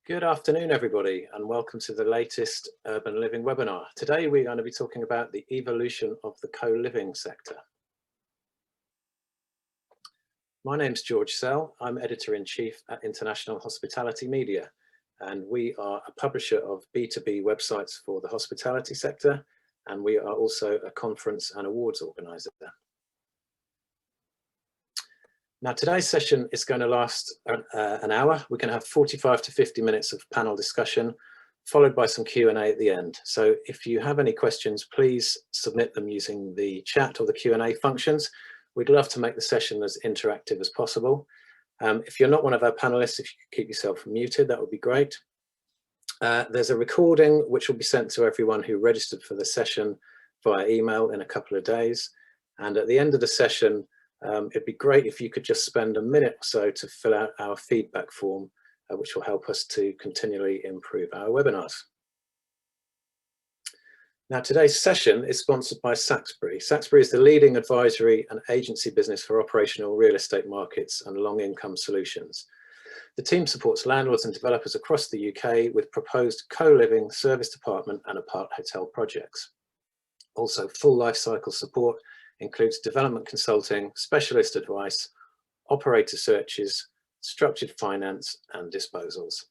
Good afternoon, everybody, and welcome to the latest Urban Living webinar. Today, we're going to be talking about the evolution of the co-living sector. My name's George Sell. I'm Editor-in-Chief at International Hospitality Media, and we are a publisher of B2B websites for the hospitality sector, and we are also a conference and awards organizer. Now, today's session is going to last an hour. We're going to have 45 to 50 minutes of panel discussion, followed by some Q&A at the end. So if you have any questions, please submit them using the chat or the Q&A functions. We'd love to make the session as interactive as possible. If you're not one of our panelists, if you could keep yourself muted, that would be great. There's a recording which will be sent to everyone who registered for the session via email in a couple of days. And at the end of the session, it'd be great if you could just spend a minute or so to fill out our feedback form, which will help us to continually improve our webinars. Now, today's session is sponsored by Saxbury. Saxbury is the leading advisory and agency business for operational real estate markets and long income solutions. The team supports landlords and developers across the UK with proposed co-living, service department and apart hotel projects. Also, full life cycle support includes development consulting, specialist advice, operator searches, structured finance and disposals.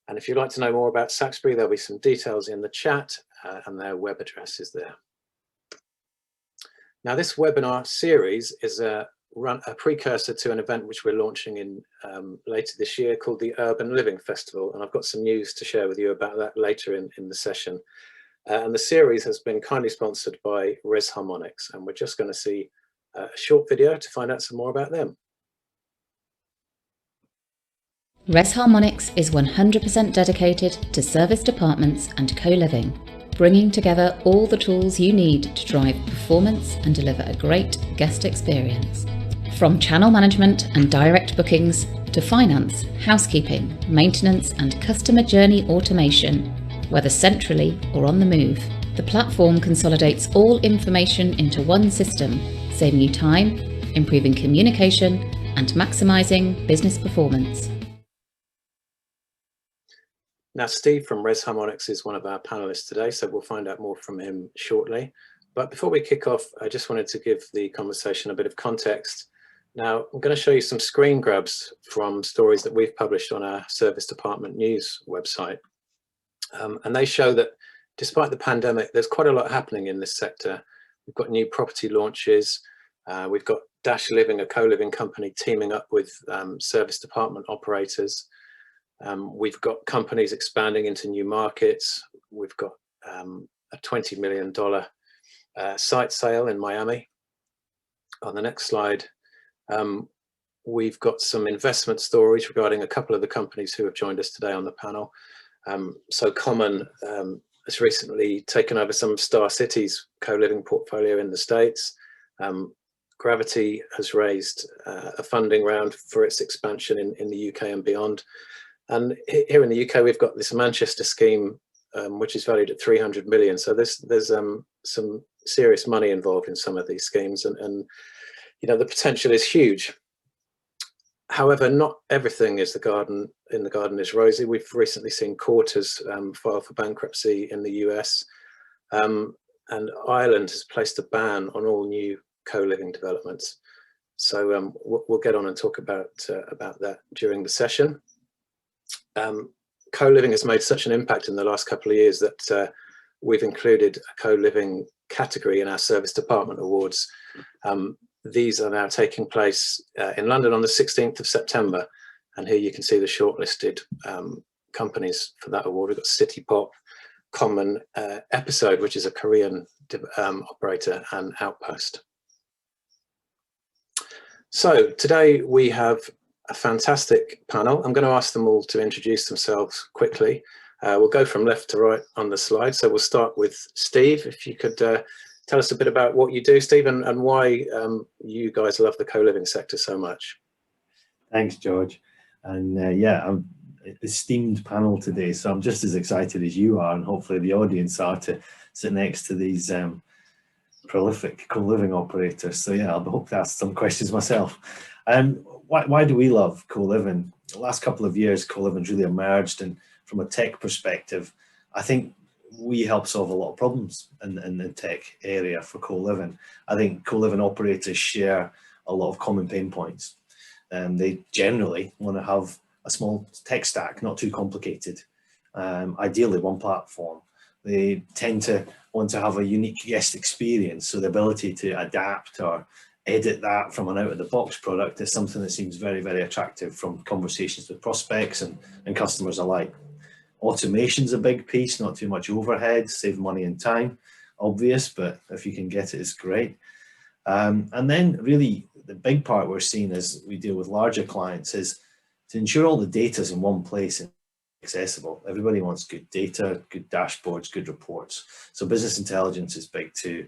And if you'd like to know more about Saxbury, there'll be some details in the chat and their web address is there. Now, this webinar series is a precursor to an event which we're launching in later this year called the Urban Living Festival. And I've got some news to share with you about that later in the session. And the series has been kindly sponsored by harmonics, and we're just going to see a short video to find out some more about them. harmonics is 100% dedicated to service departments and co-living, bringing together all the tools you need to drive performance and deliver a great guest experience. From channel management and direct bookings to finance, housekeeping, maintenance and customer journey automation, whether centrally or on the move, the platform consolidates all information into one system, saving you time, improving communication, and maximising business performance. Now, Steve from harmonics is one of our panelists today, so we'll find out more from him shortly. But before we kick off, I just wanted to give the conversation a bit of context. Now, I'm going to show you some screen grabs from stories that we've published on our service department news website. And they show that despite the pandemic, there's quite a lot happening in this sector. We've got new property launches. We've got Dash Living, a co-living company, teaming up with service department operators. We've got companies expanding into new markets. We've got a $20 million site sale in Miami. On the next slide, we've got some investment stories regarding a couple of the companies who have joined us today on the panel. So Common has recently taken over some of Star City's co-living portfolio in the States. Gravity has raised a funding round for its expansion in the UK and beyond. And here in the UK, we've got this Manchester scheme, which is valued at 300 million. So there's some serious money involved in some of these schemes, and you know, the potential is huge. However, not everything is in the garden is rosy. We've recently seen Quarters file for bankruptcy in the US, and Ireland has placed a ban on all new co-living developments. So we'll get on and talk about that during the session. Co-living has made such an impact in the last couple of years that we've included a co-living category in our service department awards. These are now taking place in London on the 16th of September. And here you can see the shortlisted companies for that award. We've got City Pop, Common, Episode, which is a Korean operator, and Outpost. So today we have a fantastic panel. I'm going to ask them all to introduce themselves quickly. We'll go from left to right on the slide. So we'll start with Steve. If you could tell us a bit about what you do, Steve, and why you guys love the co-living sector so much. Thanks, George. And yeah, I'm an esteemed panel today, so I'm just as excited as you are, and hopefully the audience are, to sit next to these prolific co-living operators. So yeah, I'll hope to ask some questions myself. Why do we love co-living? the last couple of years, Coliving's really emerged, and from a tech perspective, I think we help solve a lot of problems in the tech area for co-living. I think co-living operators share a lot of common pain points, and they generally want to have a small tech stack, not too complicated. Ideally one platform. They tend to want to have a unique guest experience, so the ability to adapt or edit that from an out-of-the-box product is something that seems very, very attractive from conversations with prospects and customers alike. Automation's a big piece, not too much overhead, save money and time, obvious, but if you can get it, it's great. And then really the big part we're seeing as we deal with larger clients is to ensure all the data's in one place and accessible. Everybody wants good data, good dashboards, good reports. So business intelligence is big too.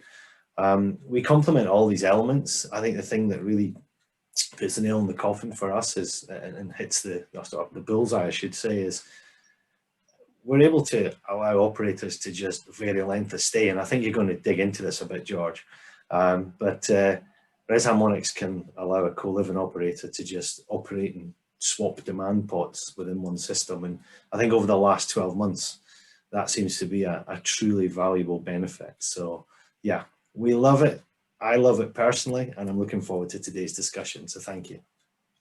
We complement all these elements. I think the thing that really puts the nail in the coffin for us is, and hits the bullseye, I should say, is we're able to allow operators to just vary length of stay. And I think you're going to dig into this a bit, George. But Res Harmonics can allow a co-living operator to just operate and swap demand pots within one system. And I think over the last 12 months, that seems to be a truly valuable benefit. So yeah, we love it. I love it personally, and I'm looking forward to today's discussion. So thank you.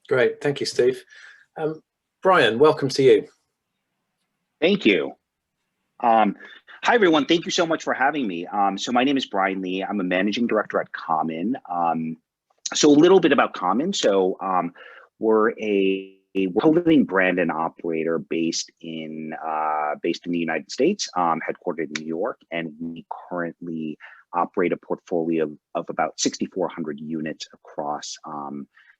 Great. Thank you, Steve. Brian, welcome to you. Thank you. Hi, everyone. Thank you so much for having me. So my name is Brian Lee. I'm a managing director at Common. So a little bit about Common. So we're a co-living brand and operator based in the United States, headquartered in New York, and we currently operate a portfolio of about 6,400 units across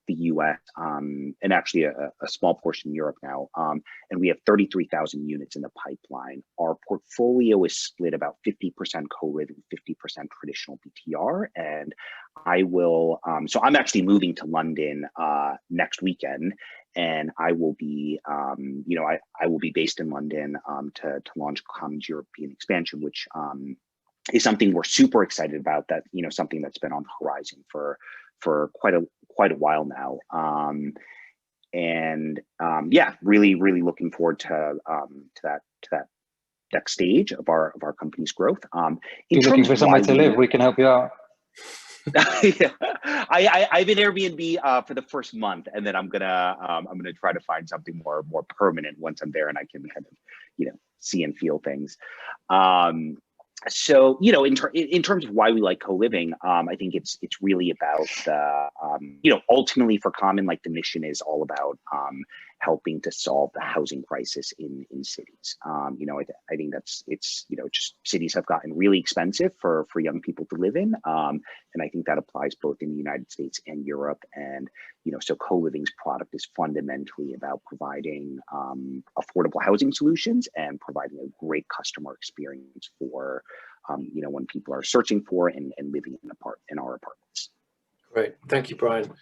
the US, and actually a small portion in Europe now. And we have 33,000 units in the pipeline. Our portfolio is split about 50% co-living, 50% traditional BTR. And I will, so I'm actually moving to London next weekend, and I will be, I will be based in London to launch Common's European expansion, which is something we're super excited about. That, something that's been on the horizon for quite a while now, yeah, really looking forward to that next stage of our company's growth. You're looking for somewhere to live, we can help you out. Yeah, I've been Airbnb for the first month, and then I'm gonna try to find something more permanent once I'm there and I can kind of see and feel things. So, in terms of why we like co-living, I think it's really about the, ultimately for Common, like the mission is all about helping to solve the housing crisis in cities. I think it's just cities have gotten really expensive for young people to live in. And I think that applies both in the United States and Europe. And, so co-living's product is fundamentally about providing affordable housing solutions and providing a great customer experience for, when people are searching for and living in our apartments. Great. Thank you, Brian.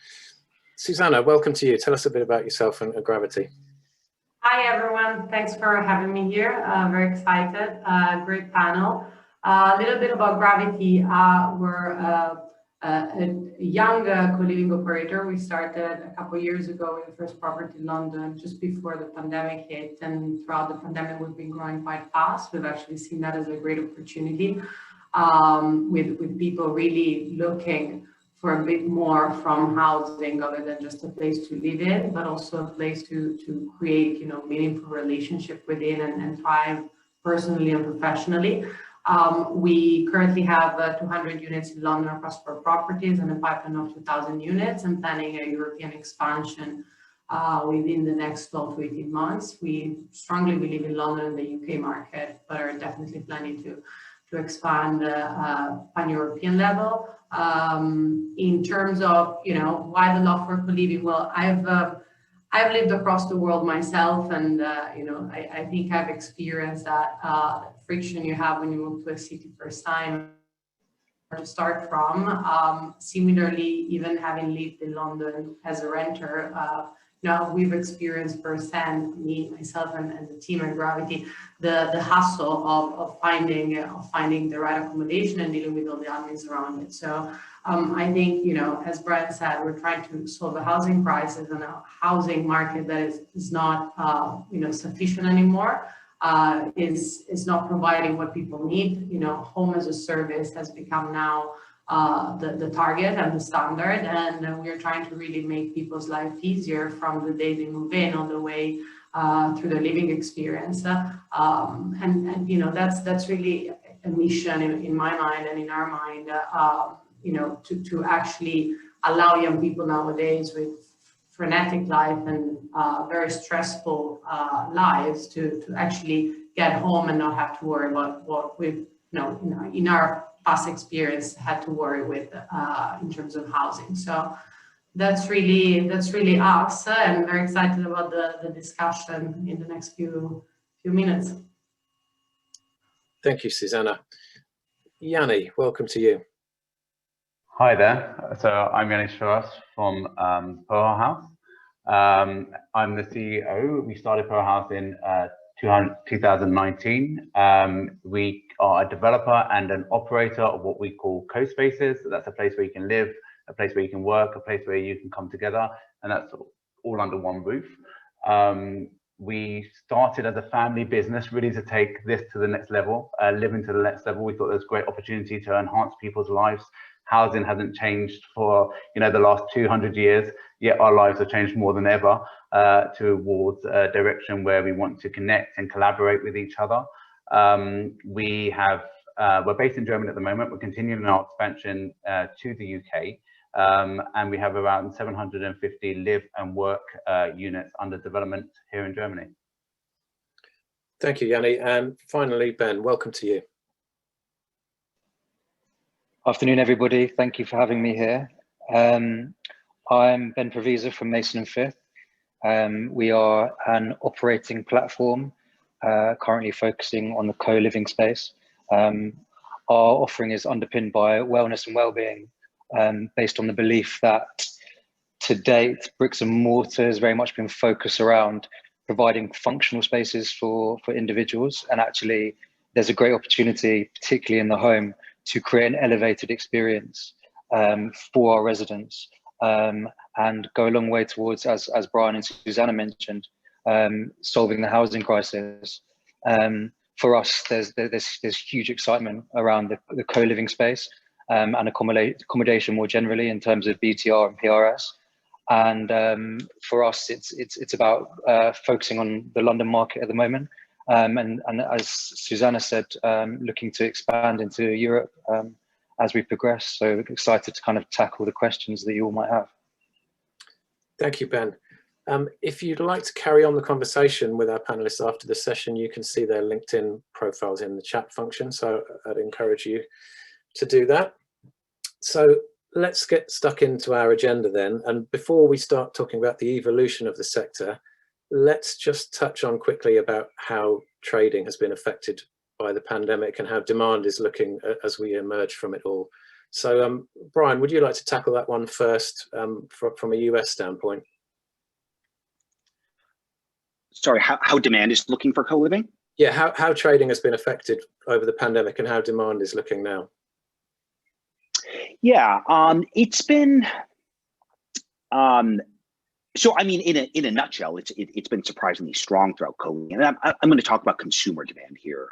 Susannah, welcome to you. Tell us a bit about yourself and Gravity. Hi, everyone. Thanks for having me here. Very excited. Great panel. A little bit about Gravity. We're a young co-living operator. We started a couple of years ago with the first property in London just before the pandemic hit. And throughout the pandemic, we've been growing quite fast. We've actually seen that as a great opportunity with people really looking for a bit more from housing other than just a place to live in, but also a place to create, meaningful relationship within and thrive personally and professionally. We currently have 200 units in London across 4 properties and a pipeline of 2,000 units, and planning a European expansion within the next 12 to 18 months. We strongly believe in London and the UK market, but are definitely planning to expand pan-European level. In terms of, why the love for co-living? Well, I've lived across the world myself, and I think I've experienced that friction you have when you move to a city first time to start from. Similarly, even having lived in London as a renter, we've experienced firsthand, me, myself, and the team at Gravity, the hustle of finding the right accommodation and dealing with all the admins around it. So I think, as Brian said, we're trying to solve a housing crisis and a housing market that is not, sufficient anymore. Is not providing what people need. Home as a service has become now the target and the standard, and we're trying to really make people's life easier from the day they move in all the way through the living experience. That's really a mission in my mind and in our mind. To actually allow young people nowadays with frenetic life and very stressful lives to actually get home and not have to worry about what we've, in our past experience had to worry with in terms of housing. So that's really us, and I'm very excited about the discussion in the next few minutes. Thank you, Susannah. Yianni, welcome to you. Hi there. So I'm Yianni Tsitouras from ProHouse. I'm the CEO. We started ProHouse in 2019. We are a developer and an operator of what we call co-spaces. So that's a place where you can live, a place where you can work, a place where you can come together, and that's all under one roof. We started as a family business, really to take this to the next level, living to the next level. We thought there was a great opportunity to enhance people's lives. Housing hasn't changed for the last 200 years, yet our lives have changed more than ever towards a direction where we want to connect and collaborate with each other. We're based in Germany at the moment. We're continuing our expansion to the UK, and we have around 750 live and work units under development here in Germany. Thank you, Yianni. And finally, Ben, welcome to you. Afternoon, everybody. Thank you for having me here. I'm Ben Prevezer from Mason & Fifth. We are an operating platform currently focusing on the co-living space. Our offering is underpinned by wellness and well-being, based on the belief that to date, bricks and mortar has very much been focused around providing functional spaces for individuals. And actually, there's a great opportunity, particularly in the home, to create an elevated experience for our residents, and go a long way towards, as Brian and Susannah mentioned, solving the housing crisis. For us, there's huge excitement around the co-living space and accommodation more generally in terms of BTR and PRS. And for us, it's about focusing on the London market at the moment. And as Susannah said, looking to expand into Europe as we progress. So excited to kind of tackle the questions that you all might have. Thank you, Ben. If you'd like to carry on the conversation with our panelists after the session, you can see their LinkedIn profiles in the chat function. So I'd encourage you to do that. So let's get stuck into our agenda then. And before we start talking about the evolution of the sector, let's just touch on quickly about how trading has been affected by the pandemic and how demand is looking as we emerge from it all. So Brian, would you like to tackle that one first from a US standpoint? Sorry, how demand is looking for co-living? Yeah, how trading has been affected over the pandemic and how demand is looking now. Yeah, it's been, so I mean, in a nutshell, it's been surprisingly strong throughout COVID, and I'm going to talk about consumer demand here.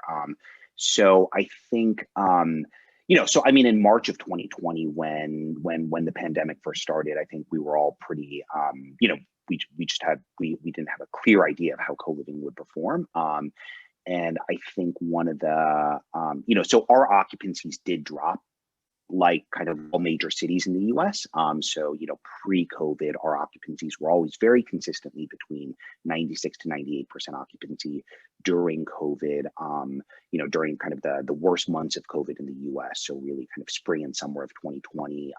So I think, so I mean, in March of 2020, when the pandemic first started, I think we were all pretty, we didn't have a clear idea of how co-living would perform, and I think one of the, so our occupancies did drop, like kind of all major cities in the US. So, pre-COVID, our occupancies were always very consistently between 96 to 98% occupancy. During COVID, during kind of the worst months of COVID in the US, so really kind of spring and summer of 2020,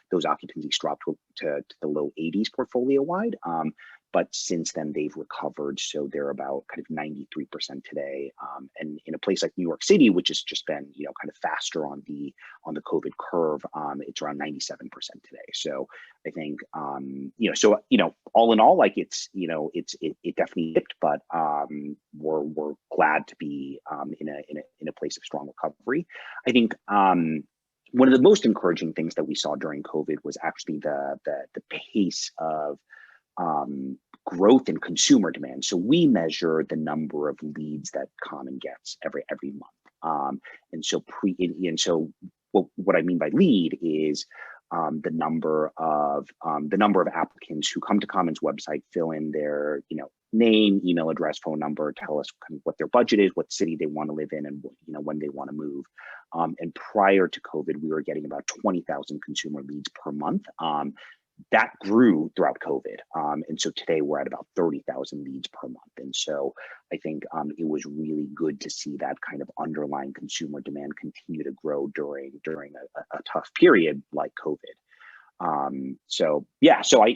those occupancies dropped to the low 80s portfolio wide. but since then they've recovered. So they're about kind of 93% today. And in a place like New York City, which has just been, you know, kind of faster on the COVID curve, it's around 97% today. So I think, you know, so, you know, all in all, like it's, you know, it definitely dipped, but we're glad to be in a place of strong recovery. I think one of the most encouraging things that we saw during COVID was actually the pace of growth in consumer demand. So we measure the number of leads that Common gets every month. And so what I mean by lead is the number of applicants who come to Common's website, fill in their, you know, name, email address, phone number, tell us kind of what their budget is, what city they want to live in, and, you know, when they want to move. And prior to COVID, we were getting about 20,000 consumer leads per month. That grew throughout COVID. And so today we're at about 30,000 leads per month. And so I think it was really good to see that kind of underlying consumer demand continue to grow during a tough period like COVID. So yeah, so I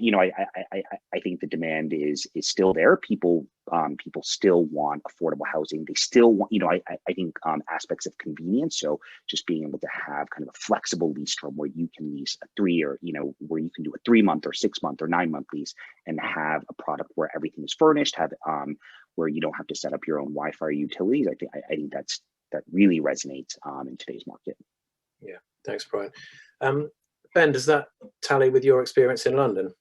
think the demand is still there. People still want affordable housing. They still want, you know, I think aspects of convenience. So just being able to have kind of a flexible lease term where you can lease a 3 or, you know, where you can do a 3-month or 6-month or 9-month lease and have a product where everything is furnished, have where you don't have to set up your own Wi-Fi or utilities. I think that really resonates in today's market. Yeah, thanks, Brian. Ben, does that tally with your experience in London?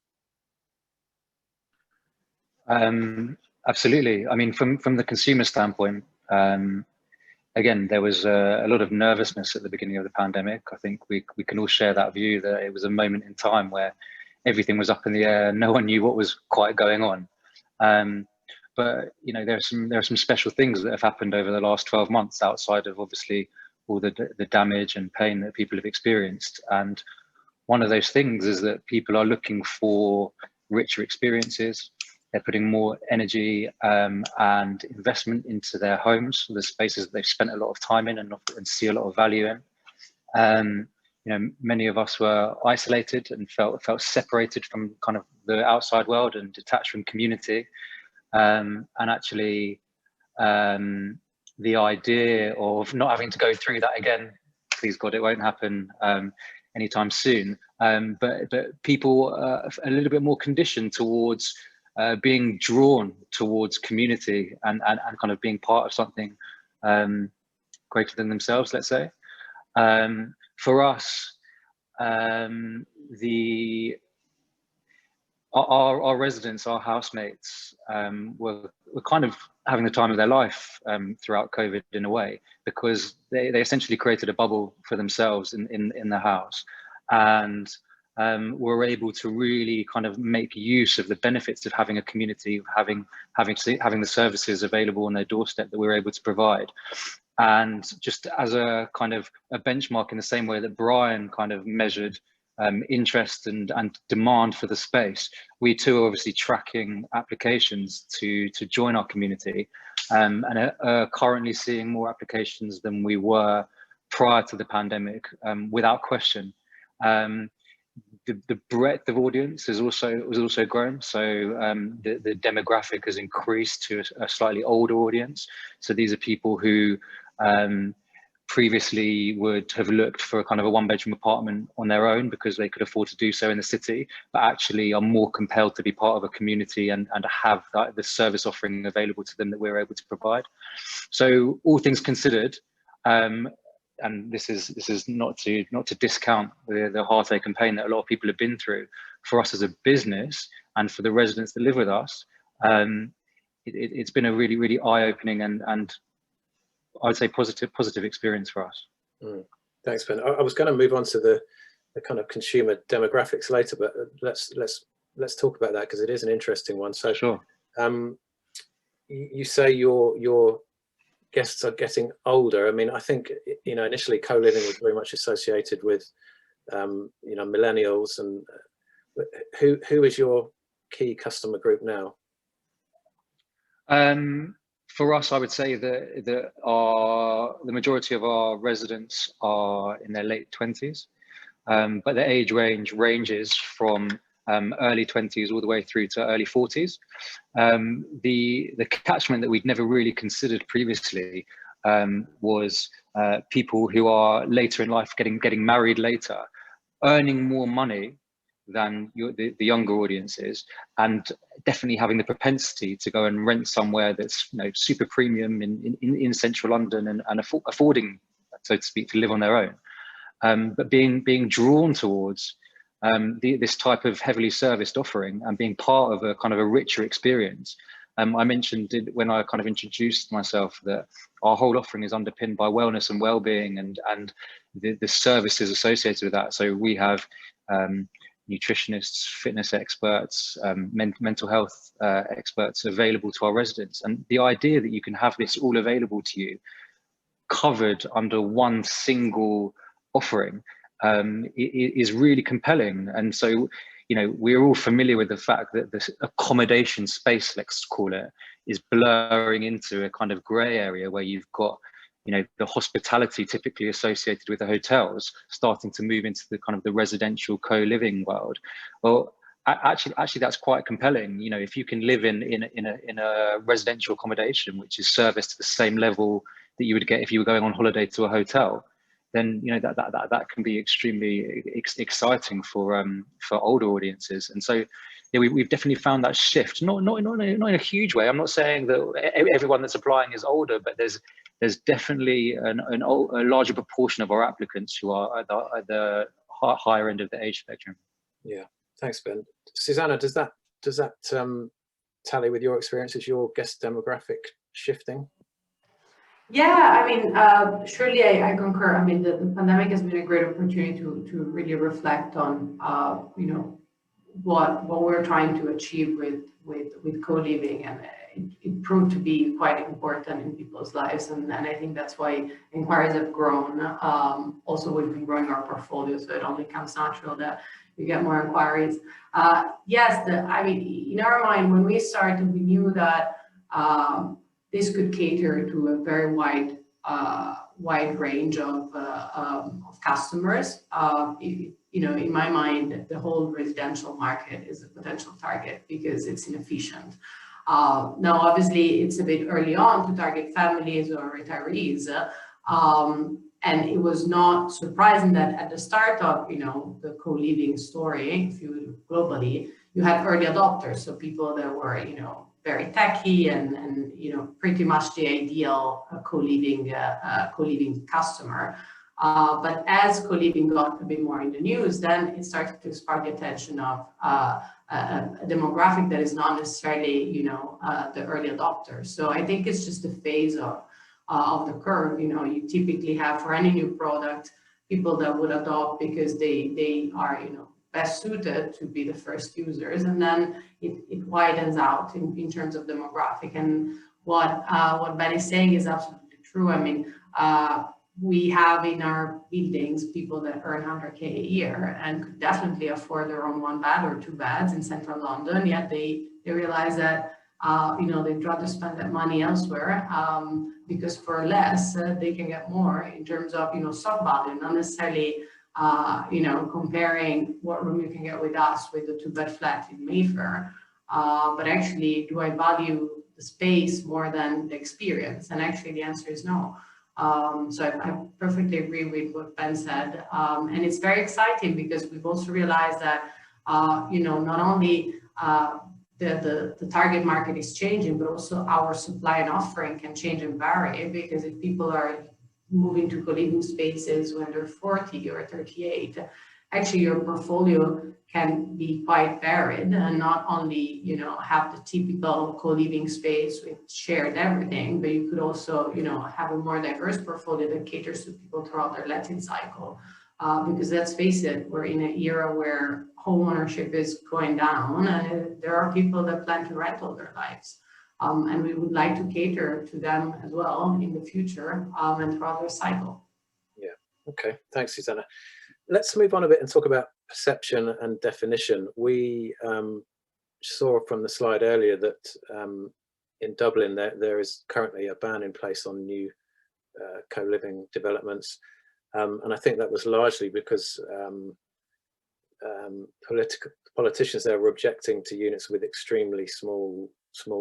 Absolutely. I mean, from the consumer standpoint, again, there was a lot of nervousness at the beginning of the pandemic. I think we can all share that view that it was a moment in time where everything was up in the air. No one knew what was quite going on. But you know, there are some special things that have happened over the last 12 months outside of obviously all the damage and pain that people have experienced. And one of those things is that people are looking for richer experiences. They're putting more energy and investment into their homes, the spaces that they've spent a lot of time in and see a lot of value in. You know, many of us were isolated and felt separated from kind of the outside world and detached from community. And actually, the idea of not having to go through that again, please God, it won't happen anytime soon. But people are a little bit more conditioned towards being drawn towards community and kind of being part of something greater than themselves, let's say. For us, our residents, our housemates, were kind of having the time of their life throughout COVID in a way, because they essentially created a bubble for themselves in the house, and were able to really kind of make use of the benefits of having a community, of having the services available on their doorstep that we were able to provide. And just as a kind of a benchmark, in the same way that Brian kind of measured interest and demand for the space, we too are obviously tracking applications to join our community, and are currently seeing more applications than we were prior to the pandemic, without question. The breadth of audience was also grown. So the demographic has increased to a slightly older audience. So these are people who previously would have looked for a kind of a 1-bedroom apartment on their own because they could afford to do so in the city, but actually are more compelled to be part of a community and have the service offering available to them that we're able to provide. So all things considered, and this is not to discount the heartache and pain that a lot of people have been through, for us as a business and for the residents that live with us, it's been a really, really eye-opening and I would say positive experience for us. Thanks, Ben. I was going to move on to the kind of consumer demographics later, but let's talk about that because it is an interesting one. So sure. You say your guests are getting older. I mean, I think, you know, initially co-living was very much associated with you know, millennials, and who is your key customer group now? For us, I would say that the majority of our residents are in their late 20s, but the age ranges from early 20s all the way through to early 40s. The catchment that we'd never really considered previously was people who are later in life, getting married later, earning more money than the younger audiences, and definitely having the propensity to go and rent somewhere that's super premium in central London and affording, so to speak, to live on their own. But being drawn towards this type of heavily serviced offering and being part of a kind of a richer experience. I mentioned when I kind of introduced myself that our whole offering is underpinned by wellness and well-being and the services associated with that. So we have nutritionists, fitness experts, mental health experts available to our residents. And the idea that you can have this all available to you, covered under one single offering, is really compelling. And so, we're all familiar with the fact that this accommodation space, let's call it, is blurring into a kind of grey area where you've got, the hospitality typically associated with the hotels starting to move into the kind of the residential co-living world. Well, actually that's quite compelling. If you can live in a residential accommodation which is serviced to the same level that you would get if you were going on holiday to a hotel, then that can be extremely exciting for older audiences. And so we've definitely found that shift, not in a huge way. I'm not saying that everyone that's applying is older, but there's definitely a larger proportion of our applicants who are at the higher end of the age spectrum. Yeah, thanks, Ben. Susannah, does that tally with your experience? Is your guest demographic shifting? Yeah, I mean, surely I concur. I mean, the pandemic has been a great opportunity to really reflect on, what we're trying to achieve with co-living, and it proved to be quite important in people's lives, and I think that's why inquiries have grown. Also, we've been growing our portfolio, so it only comes natural that we get more inquiries. Yes, I mean, in our mind, when we started, we knew that this could cater to a very wide range of customers. In my mind, the whole residential market is a potential target because it's inefficient. Now, obviously, it's a bit early on to target families or retirees, and it was not surprising that at the start of the co-living story, if you globally, you had early adopters, so people that were very techy and pretty much the ideal co-living customer. But as co-living got a bit more in the news, then it started to spark the attention of a demographic that is not necessarily the early adopters. So I think it's just a phase of the curve. You typically have, for any new product, people that would adopt because they are best suited to be the first users, and then it widens out in terms of demographic. And what Ben is saying is absolutely true. I mean, we have in our buildings people that earn 100K a year and could definitely afford their own 1 bed or 2 beds in central London, yet they realize that they'd rather spend that money elsewhere, because for less they can get more in terms of stock value, not necessarily comparing what room you can get with us with the 2-bed flat in Mayfair, but actually, do I value the space more than the experience? And actually the answer is no. So I perfectly agree with what Ben said, and it's very exciting because we've also realized that not only the target market is changing, but also our supply and offering can change and vary, because if people are moving to co-living spaces when they're 40 or 38, actually your portfolio can be quite varied, and not only have the typical co-living space with shared everything, but you could also have a more diverse portfolio that caters to people throughout their letting cycle, because let's face it, we're in an era where home ownership is going down, and there are people that plan to rent all their lives. And we would like to cater to them as well in the future, and throughout their cycle. Yeah, okay, thanks, Susannah. Let's move on a bit and talk about perception and definition. We saw from the slide earlier that in Dublin there is currently a ban in place on new co-living developments, and I think that was largely because politicians there were objecting to units with extremely small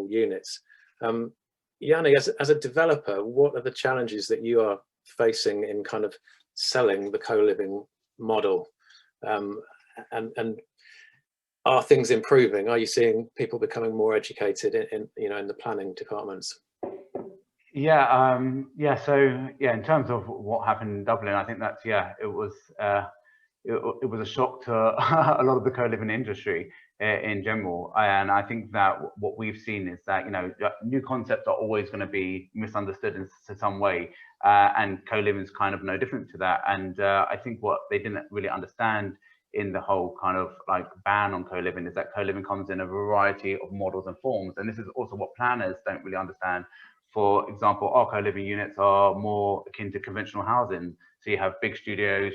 units. Yianni, as a developer, what are the challenges that you are facing in kind of selling the co-living model? And are things improving? Are you seeing people becoming more educated in the planning departments? Yeah, So in terms of what happened in Dublin, I think that's it was a shock to a lot of the co-living industry in general. And I think that what we've seen is that new concepts are always going to be misunderstood in some way, and co-living is kind of no different to that. And I think what they didn't really understand in the whole kind of like ban on co-living is that co-living comes in a variety of models and forms, and this is also what planners don't really understand. For example, our co-living units are more akin to conventional housing. So you have big studios,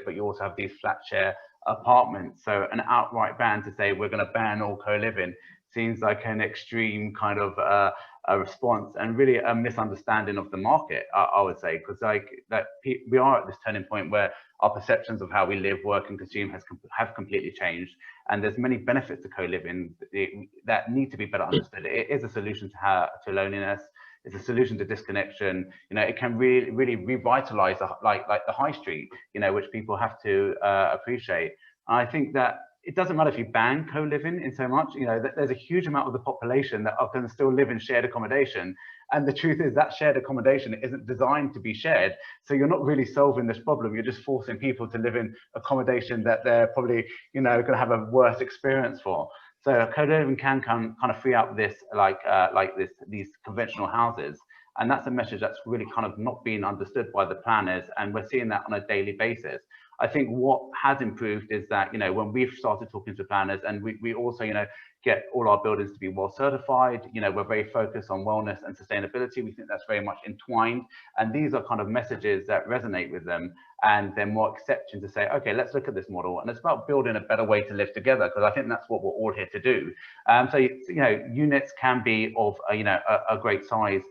but you also have these flat share apartments. So an outright ban to say we're going to ban all co-living seems like an extreme kind of a response, and really a misunderstanding of the market, I would say, because we are at this turning point where our perceptions of how we live, work, and consume have completely changed, and there's many benefits to co-living that need to be better understood. It is a solution to loneliness. It's a solution to disconnection. It can really revitalize the high street, which people have to appreciate. And I think that it doesn't matter if you ban co-living in so much, there's a huge amount of the population that can still live in shared accommodation. And the truth is that shared accommodation isn't designed to be shared. So you're not really solving this problem. You're just forcing people to live in accommodation that they're probably, going to have a worse experience for. So co-living can kind of free up this, these conventional houses. And that's a message that's really kind of not being understood by the planners. And we're seeing that on a daily basis. I think what has improved is that, when we've started talking to planners, and we also, get all our buildings to be well certified, we're very focused on wellness and sustainability. We think that's very much entwined. And these are kind of messages that resonate with them. And they're more accepting to say, okay, let's look at this model. And it's about building a better way to live together, because I think that's what we're all here to do. So, units can be of, a great size.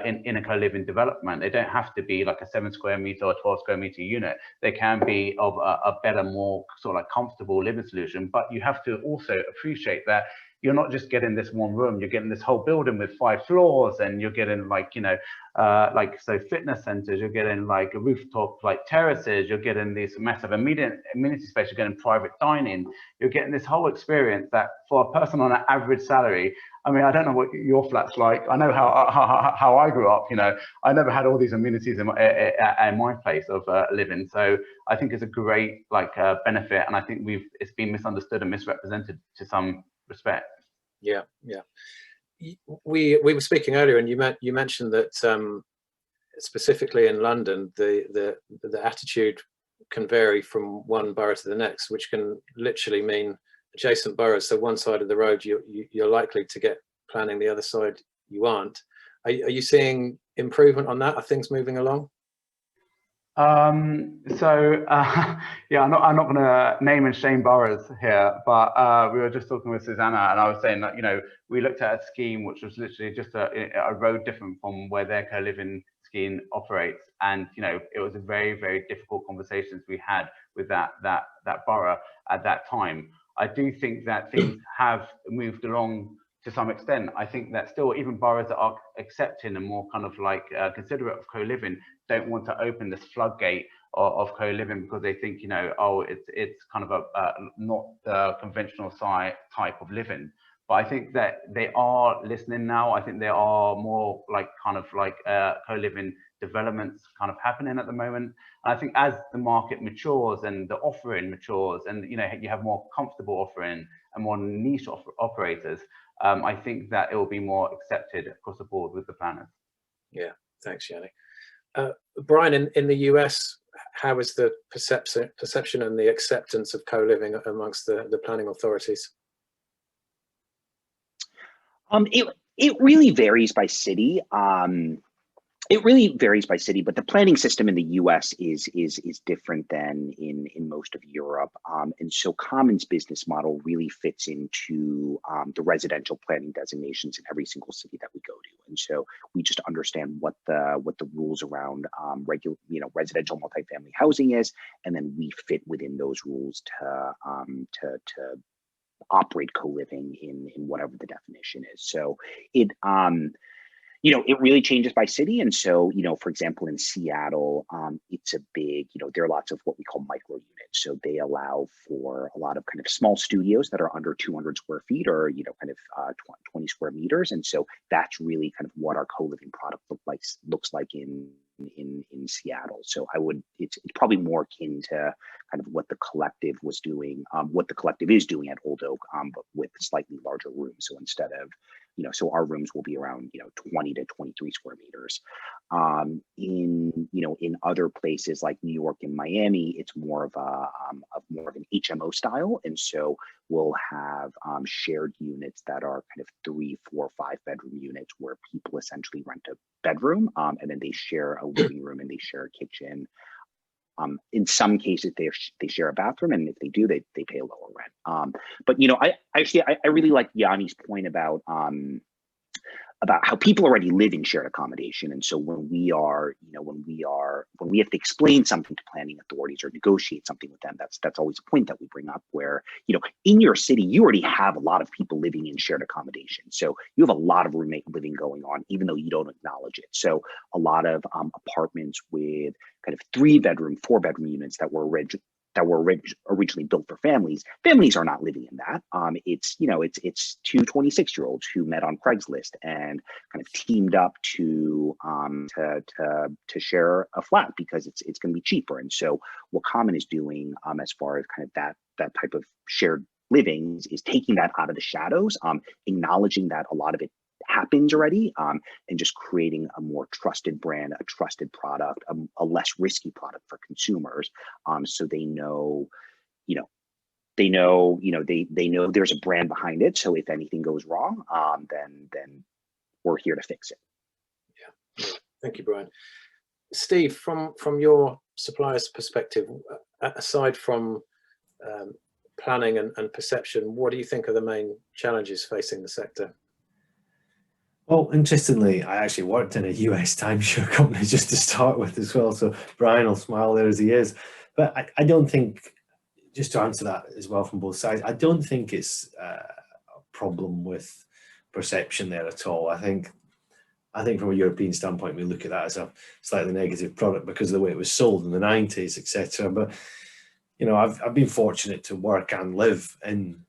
In a co-living development. They don't have to be like a 7 square meter or 12 square meter unit. They can be of a better, more sort of like comfortable living solution. But you have to also appreciate that you're not just getting this one room, you're getting this whole building with 5 floors, and you're getting fitness centers, you're getting like a rooftop, like terraces, you're getting these massive amenity space, you're getting private dining, you're getting this whole experience that for a person on an average salary, I mean, I don't know what your flat's like. I know how I grew up, I never had all these amenities in my place of living. So I think it's a great benefit. And I think it's been misunderstood and misrepresented to some respect. Yeah. We were speaking earlier, and you mentioned that specifically in London, the attitude can vary from one borough to the next, which can literally mean adjacent boroughs. So one side of the road you're likely to get planning, the other side you aren't. Are you seeing improvement on that? Are things moving along? I'm not going to name and shame boroughs here, but we were just talking with Susannah, and I was saying that we looked at a scheme which was literally just a road different from where their co-living scheme operates, and it was a very, very difficult conversations we had with that borough at that time. I do think that things have moved along to some extent. I think that still even boroughs that are accepting and more kind of considerate of co-living don't want to open this floodgate of co-living, because they think, it's kind of not the conventional type of living. But I think that they are listening now. I think there are more co-living developments kind of happening at the moment. And I think as the market matures and the offering matures, and you have more comfortable offering and more niche operators, I think that it will be more accepted across the board with the planners. Yeah, thanks, Yianni. Brian, in the US, how is the perception and the acceptance of co-living amongst the planning authorities? It really varies by city. It really varies by city, but the planning system in the US is different than in most of Europe. And so Common's business model really fits into the residential planning designations in every single city that we go to. And so we just understand what the rules around residential multifamily housing is, and then we fit within those rules to operate co-living in whatever the definition is. So it it really changes by city. And so, for example, in Seattle, it's a big, there are lots of what we call micro units. So they allow for a lot of kind of small studios that are under 200 square feet or, 20 square meters. And so that's really kind of what our co-living product looks like in Seattle. So it's probably more akin to kind of what the collective was doing, what the collective is doing at Old Oak, but with slightly larger rooms. So instead of, so our rooms will be around, 20 to 23 square meters. In other places like New York and Miami, it's more of an HMO style. And so we'll have shared units that are kind of 3, 4, 5 bedroom units where people essentially rent a bedroom and then they share a living room and they share a kitchen. In some cases, they share a bathroom, and if they do, they pay a lower rent. But I really like Yianni's point about how people already live in shared accommodation, and so when we have to explain something to planning authorities or negotiate something with them, that's always a point that we bring up. Where in your city, you already have a lot of people living in shared accommodation, so you have a lot of roommate living going on, even though you don't acknowledge it. So a lot of apartments with kind of 3-bedroom, 4-bedroom units that were originally built for families. Families are not living in that. It's 2 26-year-olds who met on Craigslist and kind of teamed up to share a flat because it's going to be cheaper. And so what Common is doing as far as kind of that type of shared living is taking that out of the shadows, acknowledging that a lot of it happens already, and just creating a more trusted brand, a trusted product, a less risky product for consumers. So they know there's a brand behind it. So if anything goes wrong, then we're here to fix it. Yeah, thank you, Brian. Steve, from your supplier's perspective, aside from planning and perception, what do you think are the main challenges facing the sector? Well, interestingly, I actually worked in a US timeshare company just to start with as well. So Brian will smile there as he is. But I don't think, just to answer that as well from both sides, I don't think it's a problem with perception there at all. I think from a European standpoint, we look at that as a slightly negative product because of the way it was sold in the 90s, etc. But, I've been fortunate to work and live in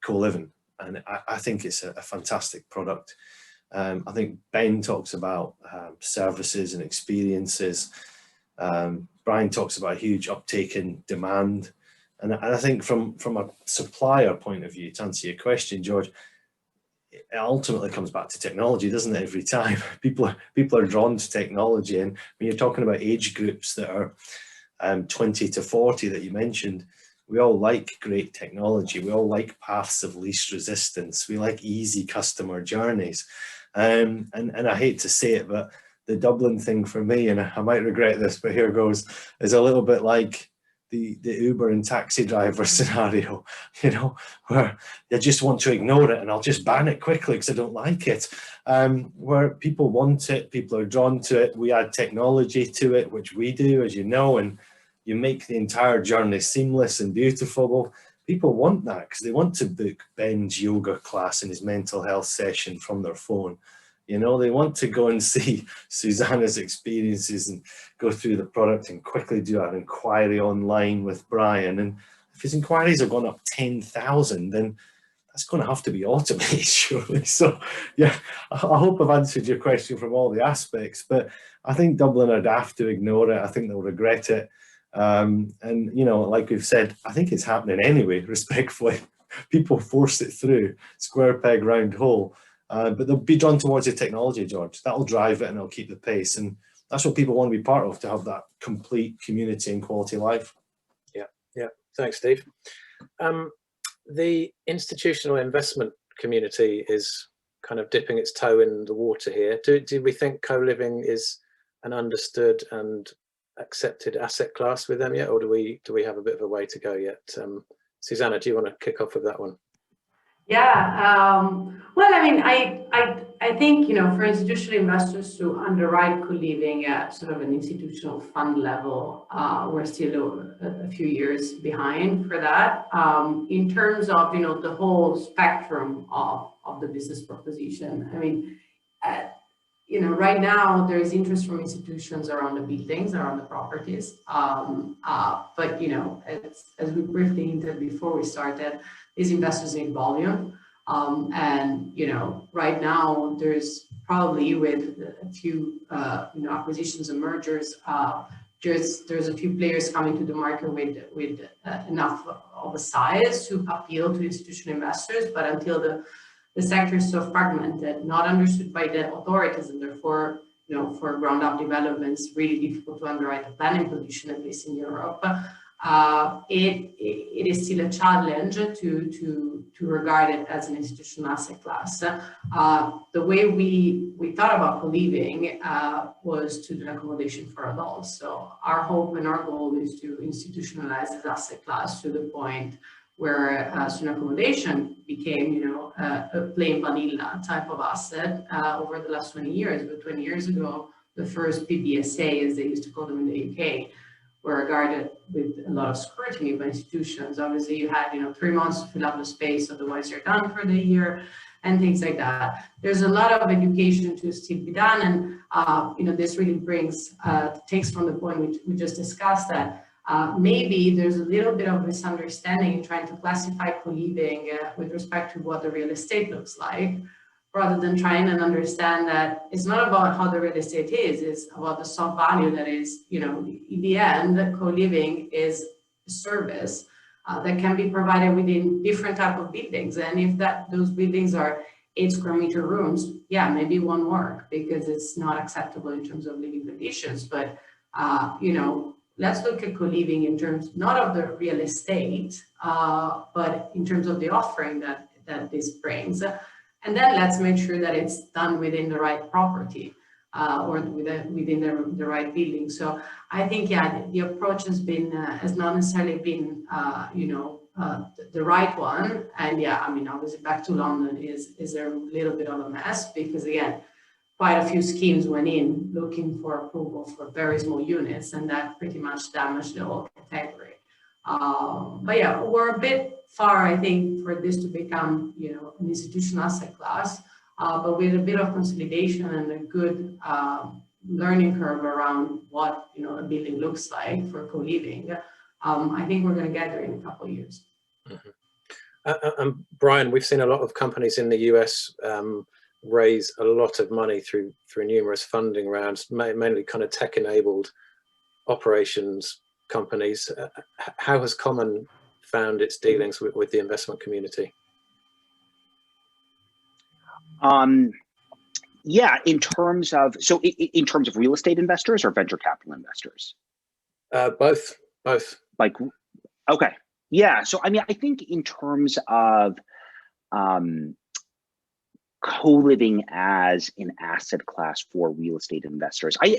co-living, and I think it's a fantastic product. I think Ben talks about services and experiences. Brian talks about a huge uptake in demand. And I think from a supplier point of view, to answer your question, George, it ultimately comes back to technology, doesn't it, every time? People are drawn to technology. And when you're talking about age groups that are 20 to 40 that you mentioned, we all like great technology. We all like paths of least resistance. We like easy customer journeys. And I hate to say it, but the Dublin thing for me, and I might regret this, but here goes, is a little bit like the Uber and taxi driver scenario, where they just want to ignore it and I'll just ban it quickly because I don't like it. Where people want it, people are drawn to it. We add technology to it, which we do, as you know, and you make the entire journey seamless and beautiful. Well, people want that because they want to book Ben's yoga class and his mental health session from their phone. They want to go and see Susannah's experiences and go through the product and quickly do an inquiry online with Brian. And if his inquiries have gone up 10,000, then that's going to have to be automated, surely. So, yeah, I hope I've answered your question from all the aspects, but I think Dublin are daft to ignore it. I think they'll regret it. And, like we've said, I think it's happening anyway, respectfully. People force it through, square peg, round hole. But they'll be drawn towards the technology, George. That'll drive it and it'll keep the pace. And that's what people want to be part of, to have that complete community and quality life. Yeah. Thanks, Steve. The institutional investment community is kind of dipping its toe in the water here. Do we think co-living is an understood and accepted asset class with them yet, or do we have a bit of a way to go yet? Susannah, do you want to kick off with that one? Yeah, well, I mean, I think, you know, for institutional investors to underwrite co-living at sort of an institutional fund level, we're still a few years behind for that. In terms of, you know, the whole spectrum of the business proposition, I mean, you know, right now there is interest from institutions around the buildings, around the properties. But, you know, as we briefly hinted before we started, these investors need volume. And, you know, right now there's probably with a few, you know, acquisitions and mergers, there's a few players coming to the market with enough of a size to appeal to institutional investors. But until the sector is so fragmented, not understood by the authorities, and therefore, you know, for ground up developments, really difficult to underwrite the planning position, at least in Europe. It is still a challenge to regard it as an institutional asset class. The way we thought about co-living was to do accommodation for adults. So our hope and our goal is to institutionalize this asset class to the point where student accommodation became, you know, a plain vanilla type of asset over the last 20 years. But 20 years ago, the first PBSA, as they used to call them in the UK, were regarded with a lot of scrutiny by institutions. Obviously, you had, you know, 3 months to fill up the space, otherwise you're done for the year, and things like that. There's a lot of education to still be done, and you know, this really brings takes from the point we just discussed that maybe there's a little bit of misunderstanding in trying to classify co-living with respect to what the real estate looks like, rather than trying and understand that it's not about how the real estate is, it's about the soft value that is, you know, in the end, co-living is a service that can be provided within different type of buildings. And if those buildings are 8 square meter rooms, yeah, maybe it won't work because it's not acceptable in terms of living conditions. But, you know, let's look at co-living in terms, not of the real estate, but in terms of the offering that this brings. And then let's make sure that it's done within the right property or within the right building. So I think, yeah, the approach has not necessarily been, you know, the right one. And yeah, I mean, obviously back to London is a little bit of a mess because, again, quite a few schemes went in looking for approval for very small units, and that pretty much damaged the whole category. But yeah, we're a bit far, I think, for this to become, you know, an institutional asset class, but with a bit of consolidation and a good learning curve around what, you know, a building looks like for co-living, I think we're going to get there in a couple of years. Mm-hmm. Brian, we've seen a lot of companies in the US raise a lot of money through numerous funding rounds, mainly kind of tech-enabled operations companies. How has Common found its dealings with the investment community? Yeah, in terms of real estate investors or venture capital investors? Both. Like, okay, yeah. So I mean, I think in terms of co-living as an asset class for real estate investors, I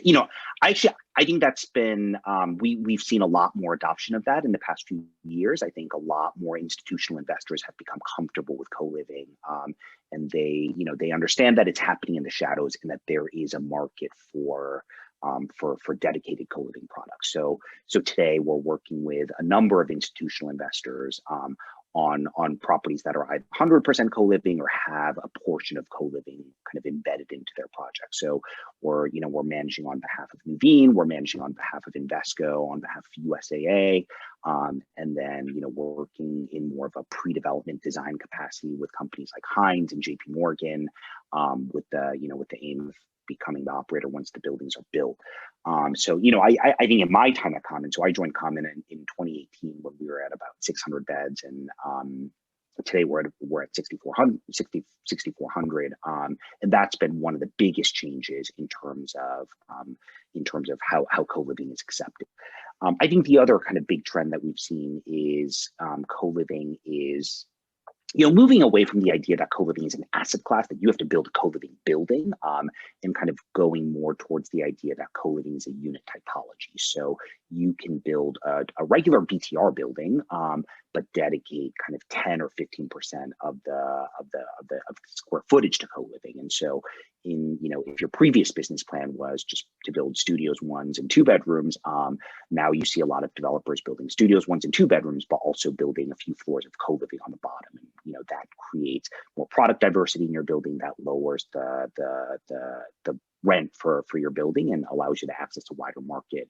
think that's been, we've seen a lot more adoption of that in the past few years. I think a lot more institutional investors have become comfortable with co-living, and they understand that it's happening in the shadows and that there is a market for dedicated co-living products. So today we're working with a number of institutional investors on properties that are either 100% co-living or have a portion of co-living kind of embedded into their project. So we're managing on behalf of Nuveen, we're managing on behalf of Invesco, on behalf of USAA, and then we're working in more of a pre-development design capacity with companies like Hines and JP Morgan, with the aim of becoming the operator once the buildings are built. So I think in my time at Common, so I joined Common in 2018 when we were at about 600 beds, and today we're at 6,400, and that's been one of the biggest changes in terms of how co-living is accepted. I think the other kind of big trend that we've seen is co-living is moving away from the idea that co-living is an asset class, that you have to build a co-living building, and kind of going more towards the idea that co-living is a unit typology. So you can build a regular BTR building, but dedicate kind of 10 or 15% of the square footage to co-living. And so if your previous business plan was just to build studios, 1s and 2 bedrooms, now you see a lot of developers building studios, 1s and 2 bedrooms, but also building a few floors of co-living on the bottom. And that creates more product diversity in your building, that lowers the rent for your building and allows you to access a wider market.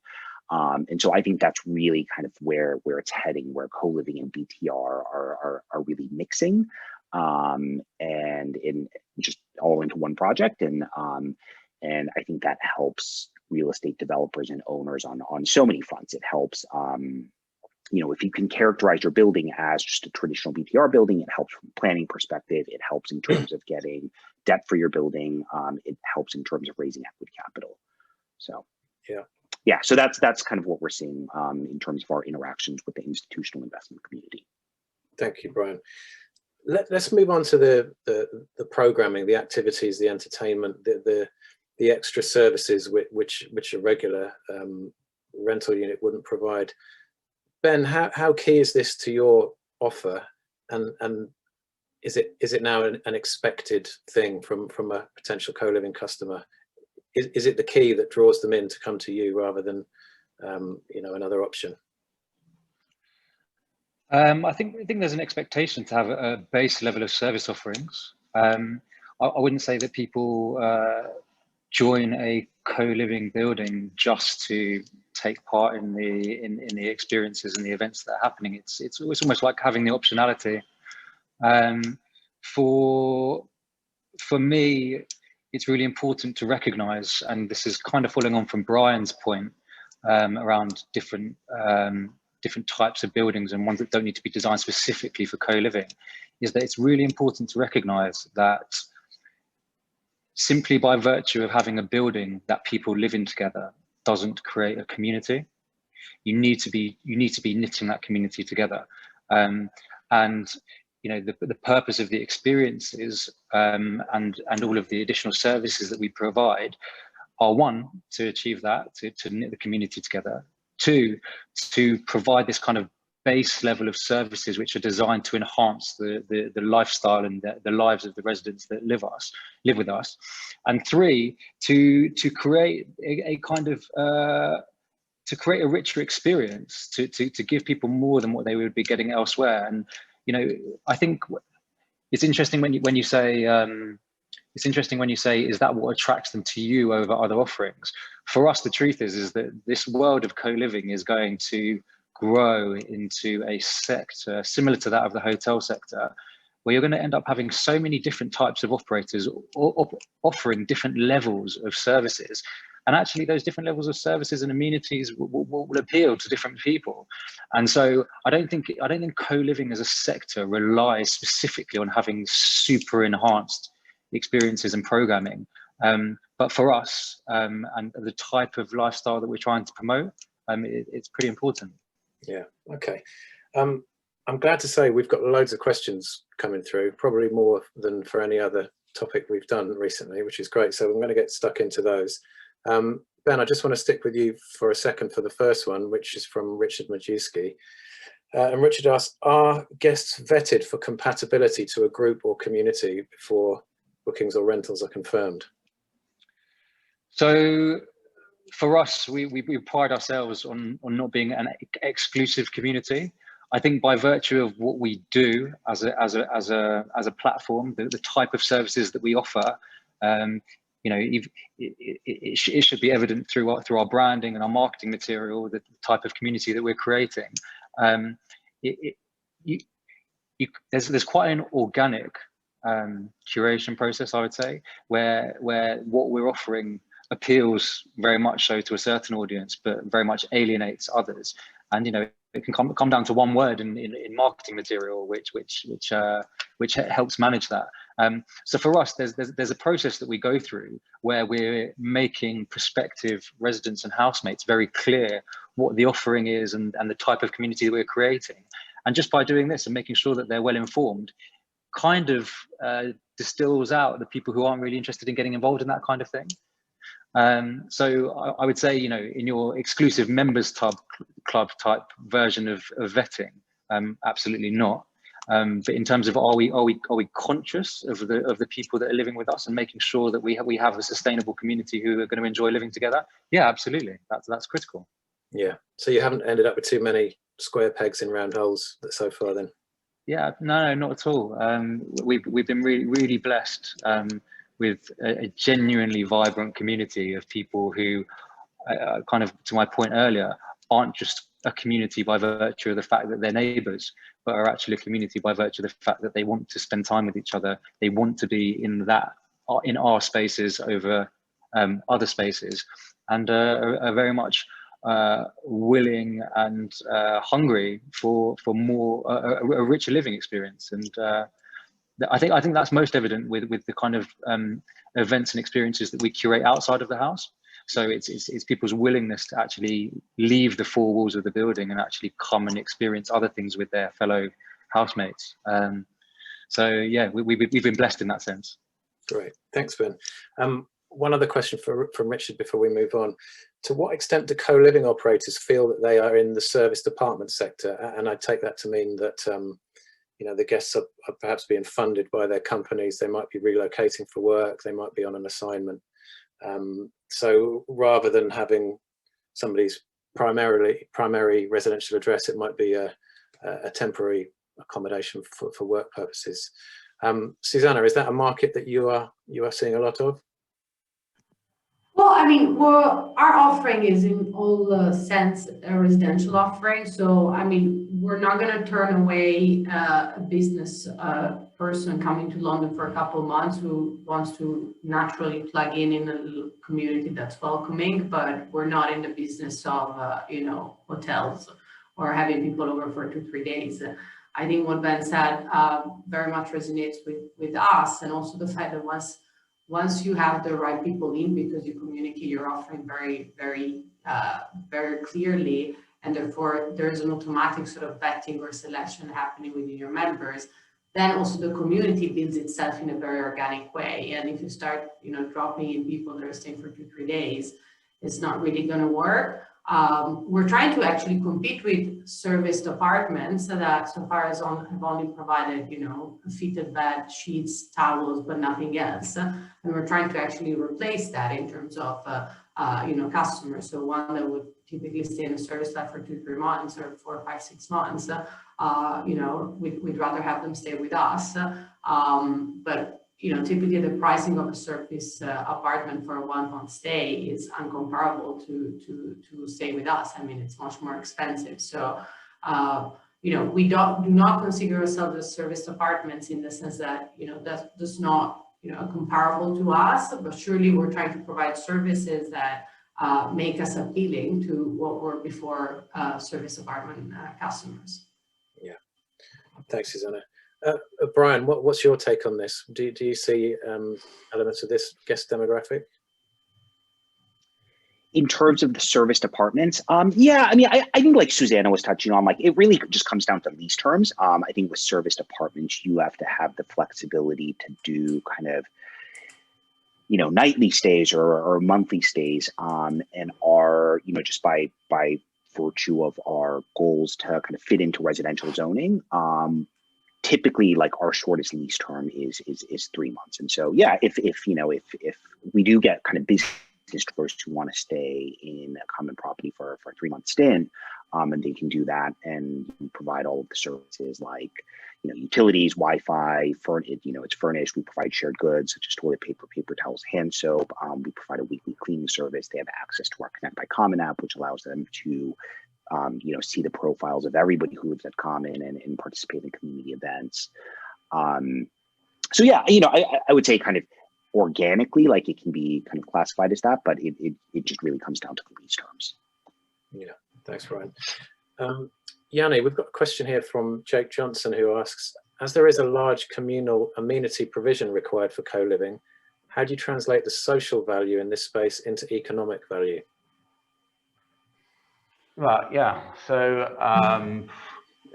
And so I think that's really kind of where it's heading, where co-living and BTR are really mixing, and in just all into one project. And I think that helps real estate developers and owners on so many fronts. It helps, if you can characterize your building as just a traditional BTR building, it helps from a planning perspective. It helps in terms of getting debt for your building. It helps in terms of raising equity capital. So yeah, so that's kind of what we're seeing in terms of our interactions with the institutional investment community. Thank you, Brian. Let's move on to the programming, the activities, the entertainment, the extra services which a regular rental unit wouldn't provide. Ben, how key is this to your offer, and is it now an expected thing from a potential co-living customer? Is it the key that draws them in to come to you rather than another option? I think there's an expectation to have a base level of service offerings. I wouldn't say that people join a co-living building just to take part in the experiences and the events that are happening. It's almost like having the optionality. For me, it's really important to recognize, and this is kind of following on from Brian's point around different types of buildings and ones that don't need to be designed specifically for co-living, is that it's really important to recognize that simply by virtue of having a building that people live in together doesn't create a community. You need to be knitting that community together, and the purpose of the experiences and all of the additional services that we provide are, one, to achieve that, to knit the community together. Two, to provide this kind of base level of services which are designed to enhance the lifestyle and the lives of the residents that live with us. And three, to create a kind of to create a richer experience, to give people more than what they would be getting elsewhere. And I think it's interesting when you say is that what attracts them to you over other offerings? For us, the truth is that this world of co-living is going to grow into a sector similar to that of the hotel sector, where you're going to end up having so many different types of operators offering different levels of services. And actually those different levels of services and amenities will appeal to different people. And so I don't think co-living as a sector relies specifically on having super enhanced experiences and programming. But for us and the type of lifestyle that we're trying to promote, it's pretty important. Yeah, okay. I'm glad to say we've got loads of questions coming through, probably more than for any other topic we've done recently, which is great. So I'm going to get stuck into those. Ben, I just want to stick with you for a second for the first one, which is from Richard Majewski. And Richard asks, are guests vetted for compatibility to a group or community before bookings or rentals are confirmed? So for us, we pride ourselves on not being an exclusive community. I think by virtue of what we do as a platform, the type of services that we offer, it should be evident through our branding and our marketing material, the type of community that we're creating. There's quite an organic curation process, I would say, where what we're offering appeals very much so to a certain audience, but very much alienates others. And it can come down to one word in marketing material, which helps manage that. So for us, there's a process that we go through where we're making prospective residents and housemates very clear what the offering is and the type of community that we're creating. And just by doing this and making sure that they're well informed, kind of distills out the people who aren't really interested in getting involved in that kind of thing. So I would say, you know, in your exclusive members club type version of vetting, absolutely not. But in terms of are we conscious of the people that are living with us and making sure that we have a sustainable community who are going to enjoy living together? Yeah, absolutely. That's critical. Yeah. So you haven't ended up with too many square pegs in round holes so far, then? Yeah, no, not at all. We've been really blessed with a genuinely vibrant community of people who, kind of to my point earlier, aren't just a community by virtue of the fact that they're neighbours, but are actually a community by virtue of the fact that they want to spend time with each other. They want to be in our spaces over other spaces, and are very much willing and hungry for more a richer living experience. And I think that's most evident with the kind of events and experiences that we curate outside of the house. So it's people's willingness to actually leave the four walls of the building and actually come and experience other things with their fellow housemates. So yeah, we've been blessed in that sense. Great, thanks, Ben. One other question from Richard before we move on. To what extent do co-living operators feel that they are in the service department sector? And I take that to mean that you know, the guests are perhaps being funded by their companies. They might be relocating for work. They might be on an assignment. So rather than having somebody's primary residential address, it might be a temporary accommodation for work purposes. Susannah, is that a market that you are seeing a lot of? Well, I mean, our offering is in all sense a residential offering. So, I mean, we're not going to turn away a business person coming to London for a couple of months who wants to naturally plug in a community that's welcoming, but we're not in the business of, you know, hotels or having people over for 2-3 days. I think what Ben said very much resonates with us, and also the fact that once you have the right people in, because you communicate your offering very clearly, and therefore there's an automatic sort of vetting or selection happening within your members, then also the community builds itself in a very organic way. And if you start, you know, dropping in people that are staying for 2-3 days, it's not really going to work. We're trying to actually compete with serviced apartments that so far as have only provided, you know, a fitted bed, sheets, towels, but nothing else. And we're trying to actually replace that in terms of, you know, customers. So one that would typically stay in a service flat for 2-3 months or 4, 5, 6 months, you know, we'd rather have them stay with us. But you know, typically the pricing of a service apartment for a 1-month stay is uncomparable to stay with us. I mean, it's much more expensive. So, you know, we do not consider ourselves as serviced apartments in the sense that, you know, that's not, you know, comparable to us, but surely we're trying to provide services that make us appealing to what were before service apartment customers. Yeah, thanks, Susannah. Brian, what's your take on this? Do you see elements of this guest demographic? In terms of the serviced apartments, yeah, I mean, I think like Susannah was touching on, like it really just comes down to lease terms. I think with serviced apartments, you have to have the flexibility to do kind of, you know, nightly stays or monthly stays, and are, you know, just by virtue of our goals to kind of fit into residential zoning, typically like our shortest lease term is 3 months. And so, yeah, if you know, if we do get kind of business tourists who want to stay in a common property for a 3-month stint, and they can do that, and we provide all of the services like, you know, utilities, Wi-Fi, you know, it's furnished. We provide shared goods such as toilet paper, paper towels, hand soap. We provide a weekly cleaning service. They have access to our Connect by Common app, which allows them to you know, see the profiles of everybody who lives at Common and participate in community events. So yeah, you know, I would say kind of organically, like it can be kind of classified as that, but it just really comes down to the lease terms. Yeah, thanks, Ryan. Yianni, we've got a question here from Jake Johnson, who asks, as there is a large communal amenity provision required for co-living, how do you translate the social value in this space into economic value? Right, yeah. So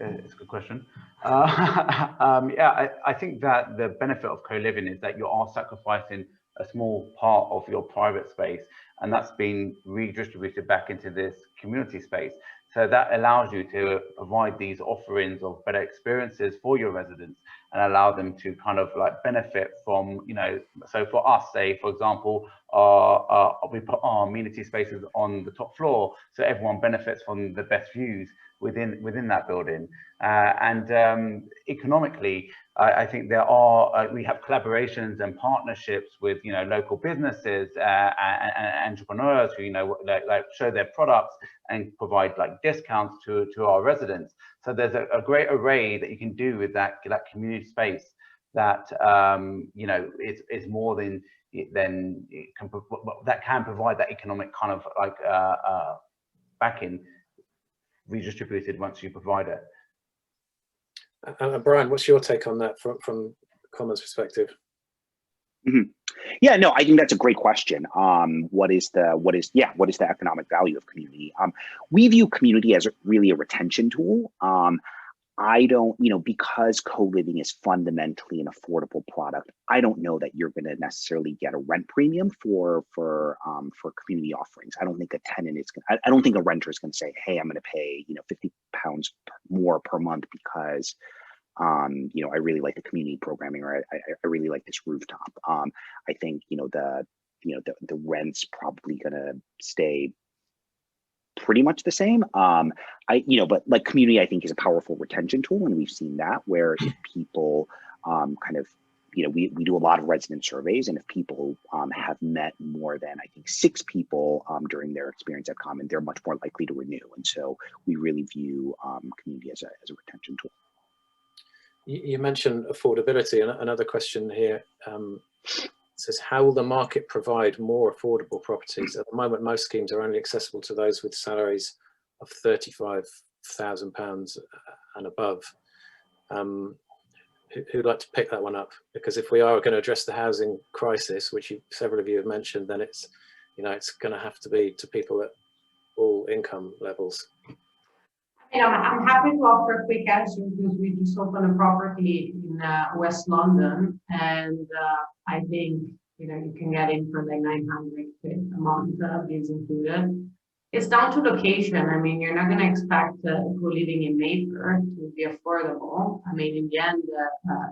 it's a good question. Yeah, I think that the benefit of co-living is that you are sacrificing a small part of your private space, and that's been redistributed back into this community space. So that allows you to provide these offerings of better experiences for your residents and allow them to kind of like benefit from, you know, so for us, say, for example, we put our amenity spaces on the top floor, so everyone benefits from the best views within that building. Economically, I think there are, we have collaborations and partnerships with, you know, local businesses and entrepreneurs who, you know, like show their products and provide like discounts to our residents. So there's a great array that you can do with that community space that, you know, is more than that can provide that economic kind of like backing redistributed once you provide it. Brian, what's your take on that from Commons perspective? Mm-hmm. Yeah, no, I think that's a great question. What is the economic value of community? We view community as really a retention tool. I don't, you know, because co-living is fundamentally an affordable product, I don't know that you're going to necessarily get a rent premium for community offerings. I don't think a tenant is going I don't think a renter is going to say, hey, I'm going to pay, you know, £50 more per month because, you know, I really like the community programming, or I really like this rooftop. I think, you know, the rent's probably going to stay pretty much the same. But like community, I think, is a powerful retention tool, and we've seen that where if people kind of, you know, we do a lot of resident surveys, and if people have met more than, I think, 6 people during their experience at Common, they're much more likely to renew. And so we really view community as a retention tool. You mentioned affordability, and another question here says, how will the market provide more affordable properties? At the moment, most schemes are only accessible to those with salaries of £35,000 and above. Who'd like to pick that one up? Because if we are going to address the housing crisis, which several of you have mentioned, then it's, you know, it's going to have to be to people at all income levels. You know, I'm happy to offer a quick answer because we just opened a property in West London, and I think, you know, you can get in for like 900 quid a month, bills included. It's down to location. I mean, you're not going to expect co-living in Mayfair to be affordable. I mean, in the end,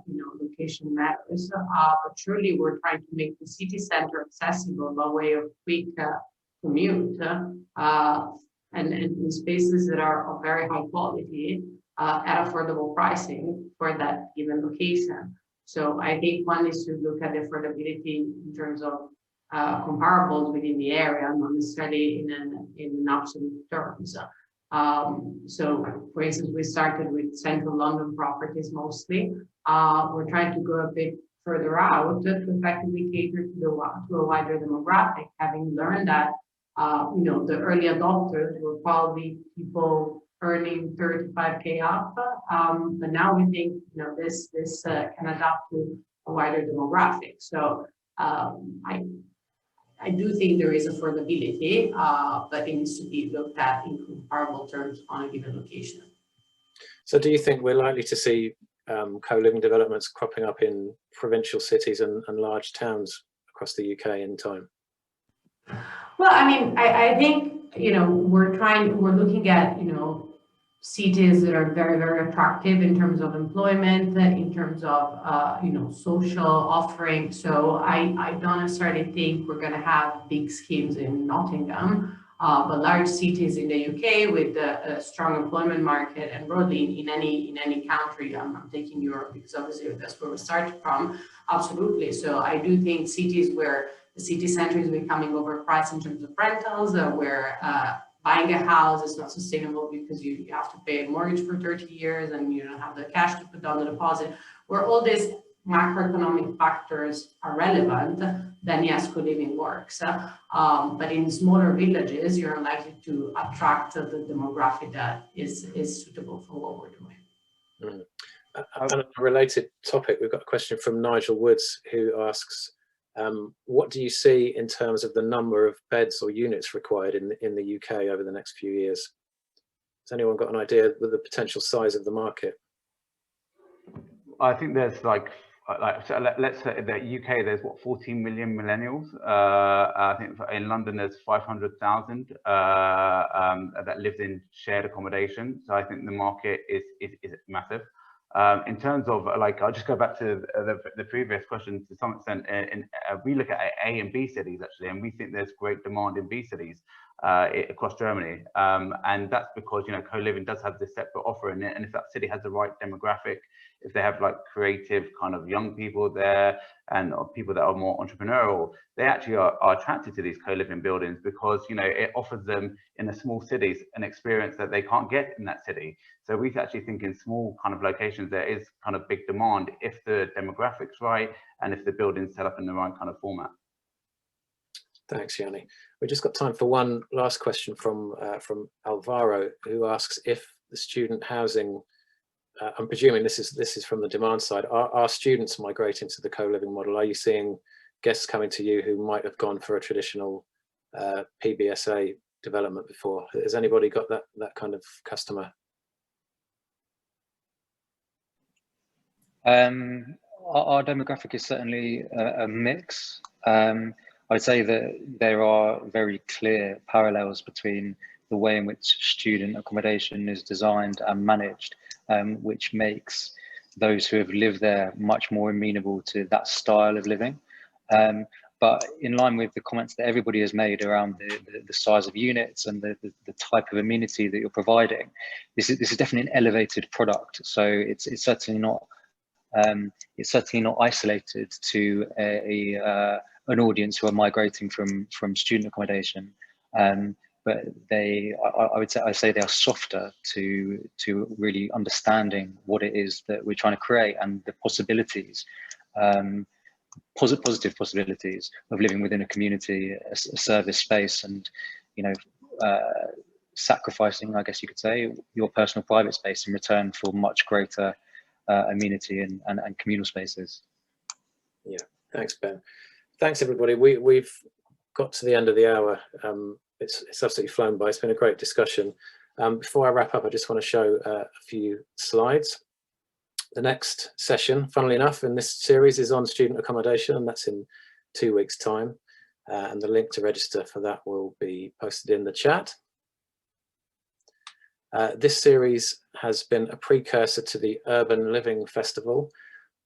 you know, location matters. But surely we're trying to make the city center accessible by way of quick commute. And in spaces that are of very high quality at affordable pricing for that given location. So I think one is to look at the affordability in terms of comparables within the area, not necessarily in absolute terms. So for instance, we started with central London properties mostly. We're trying to go a bit further out to effectively cater to a wider demographic, having learned that you know, the early adopters were probably people earning 35K up, but now we think, you know, this can adapt to a wider demographic. So I do think there is affordability, but it needs to be looked at in comparable terms on a given location. So do you think we're likely to see co-living developments cropping up in provincial cities and large towns across the UK in time? Well, I mean, I think, you know, we're looking at, you know, cities that are very, very attractive in terms of employment, in terms of, you know, social offering. So I don't necessarily think we're going to have big schemes in Nottingham, but large cities in the UK with a strong employment market, and broadly in any country. I'm taking Europe because obviously that's where we started from. Absolutely. So I do think cities where the city center is becoming overpriced in terms of rentals, where buying a house is not sustainable because you have to pay a mortgage for 30 years and you don't have the cash to put down the deposit, where all these macroeconomic factors are relevant, then yes, co-living works. But in smaller villages, you're unlikely to attract the demographic that is suitable for what we're doing. On a related topic, we've got a question from Nigel Woods, who asks, what do you see in terms of the number of beds or units required in the UK over the next few years? Has anyone got an idea with the potential size of the market? I think there's so let's say the UK, there's what, 14 million millennials. I think in London there's 500,000 that lives in shared accommodation. So I think the market is massive. In terms of I'll just go back to the previous question to some extent. We look at A and B cities actually, and we think there's great demand in B cities across Germany, and that's because co-living does have this separate offer in it, and if that city has the right demographic, if they have creative kind of young people there and people that are more entrepreneurial, they actually are attracted to these co-living buildings because it offers them in the small cities an experience that they can't get in that city. So we actually think in small kind of locations there is kind of big demand if the demographics right and if the building's set up in the right kind of format. Thanks, Yianni. We've just got time for one last question from Alvaro, who asks if the student housing, I'm presuming this is from the demand side, are students migrating to the co-living model? Are you seeing guests coming to you who might have gone for a traditional PBSA development before? Has anybody got that kind of customer? Our demographic is certainly a mix. I'd say that there are very clear parallels between the way in which student accommodation is designed and managed, which makes those who have lived there much more amenable to that style of living. But in line with the comments that everybody has made around the size of units and the type of amenity that you're providing, this is definitely an elevated product. So it's certainly not isolated to an audience who are migrating from student accommodation, but I say they are softer to really understanding what it is that we're trying to create and the possibilities, positive possibilities of living within a community, a service space, and sacrificing, I guess you could say, your personal private space in return for much greater amenity and communal spaces. Yeah, thanks, Ben. Thanks, everybody. We've got to the end of the hour. It's absolutely flown by. It's been a great discussion. Before I wrap up, I just want to show a few slides. The next session, funnily enough, in this series is on student accommodation, and that's in 2 weeks' time. And the link to register for that will be posted in the chat. This series has been a precursor to the Urban Living Festival,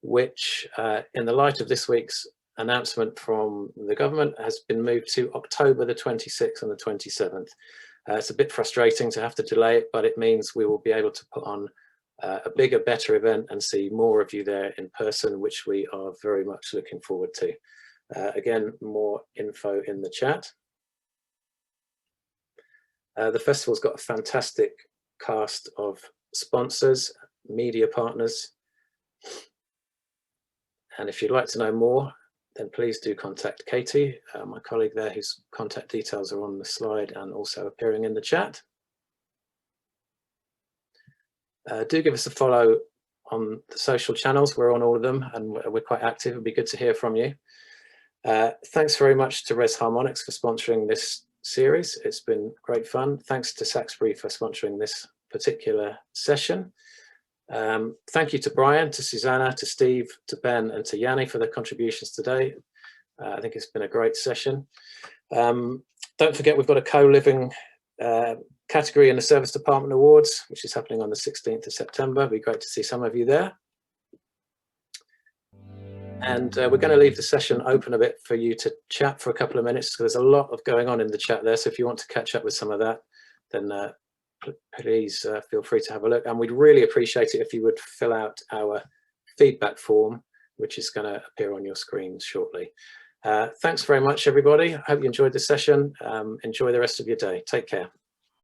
which, in the light of this week's announcement from the government, has been moved to October the 26th and the 27th. It's a bit frustrating to have to delay it, but it means we will be able to put on a bigger, better event and see more of you there in person, which we are very much looking forward to. Again, more info in the chat. The festival's got a fantastic cast of sponsors, media partners, and if you'd like to know more, then please do contact Katie, my colleague there, whose contact details are on the slide and also appearing in the chat. Do give us a follow on the social channels. We're on all of them and we're quite active. It'd be good to hear from you. Thanks very much to Res Harmonics for sponsoring this series. It's been great fun. Thanks to Saxbury for sponsoring this particular session. Thank you to Brian, to Susannah, to Steve, to Ben and to Yianni for their contributions today. I think it's been a great session. Don't forget we've got a co-living category in the Service Department Awards, which is happening on the 16th of September. It'd be great to see some of you there. And we're going to leave the session open a bit for you to chat for a couple of minutes, because there's a lot of going on in the chat there. So if you want to catch up with some of that, then please feel free to have a look. And we'd really appreciate it if you would fill out our feedback form, which is going to appear on your screen shortly. Thanks very much, everybody. I hope you enjoyed the session. Enjoy the rest of your day. Take care.